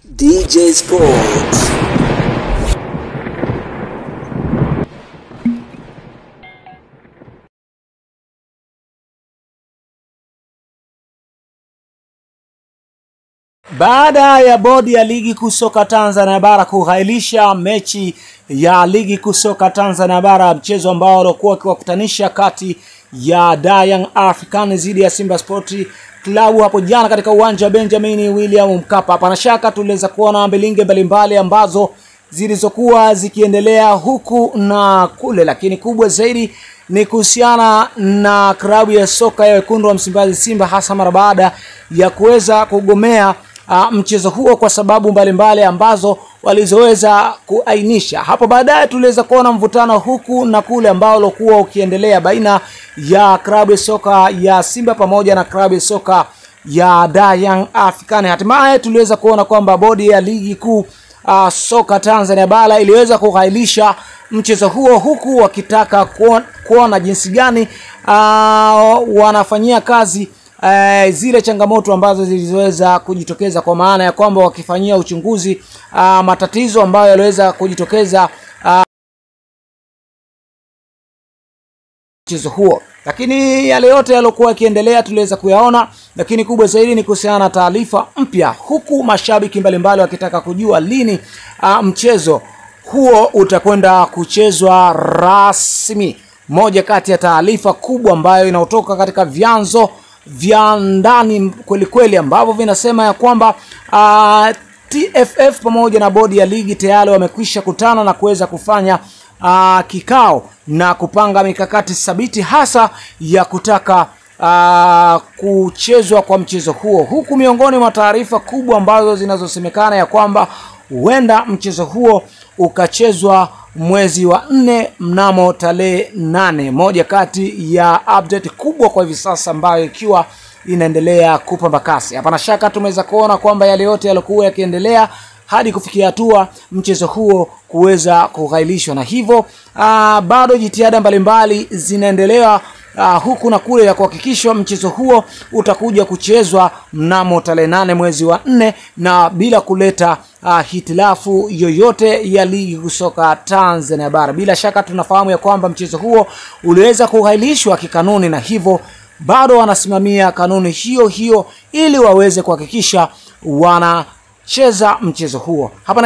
DJ Sports. Baada ya bodi ya ligi kuu soka Tanzania bara kughailisha mechi ya ligi kuu soka Tanzania bara, mchezo ambao ulikuwa ukiwakutanisha kati ya Young Africans dhidi ya Simba Sport Club hapo jana katika uwanja wa Benjamin William Mkapa. Hapana shaka tuliweza kuona mbilinge mbalimbali ambazo zilizokuwa zikiendelea huku na kule, lakini kubwa zaidi ni kuhusiana na klabu ya soka ya wekundu wa Msimbazi Simba, hasa mara baada ya kuweza kugomea mchezo huo kwa sababu mbalimbali ambazo walizoweza kuainisha. Hapo baadaye tuliweza kuona mvutano huku na kule ambao ulikuwa ukiendelea baina ya klabu ya soka ya Simba pamoja na klabu ya soka ya Young Africans. Hatimaye tuliweza kuona kwamba bodi ya ligi kuu soka Tanzania bara iliweza kughailisha mchezo huo, huku wakitaka kuona jinsi gani wanafanyia kazi zile changamoto ambazo zilizoweza kujitokeza, kwa maana ya kwamba wakifanyia uchunguzi matatizo ambayo yaliweza kujitokeza mchezo huo. Lakini yale yote yaliokuwa yakiendelea tuliweza kuyaona, lakini kubwa zaidi ni kuhusiana na taarifa mpya, huku mashabiki mbalimbali wakitaka kujua lini mchezo huo utakwenda kuchezwa rasmi. Moja kati ya taarifa kubwa ambayo inatoka katika vyanzo vya ndani kweli kweli ambavyo vinasema ya kwamba TFF pamoja na bodi ya ligi tayari wamekwisha kutana na kuweza kufanya kikao na kupanga mikakati thabiti hasa ya kutaka kuchezwa kwa mchezo huo, huku miongoni mwa taarifa kubwa ambazo zinazosemekana ya kwamba huenda mchezo huo ukachezwa mwezi wa 4 mnamo tarehe 8. Moja kati ya update kubwa kwa hivi sasa ambayo ikiwa inaendelea kupamba kasi. Hapana shaka tumeweza kuona kwamba yale yote yalikuwa yakiendelea hadi kufikia hatua mchezo huo kuweza kughailishwa, na hivyo bado jitihada mbalimbali zinaendelea huku na kule ya kuhakikisha mchezo huo utakuja kuchezwa mnamo tarehe 8 mwezi wa 4 na bila kuleta hitilafu yoyote ya ligi kusoka Tanzania bara. Bila shaka tunafahamu ya kwamba mchezo huo uliweza kughailishwa kikanuni, na hivyo bado wanasimamia kanuni hiyo hiyo ili waweze kuhakikisha wanacheza mchezo huo. Hapa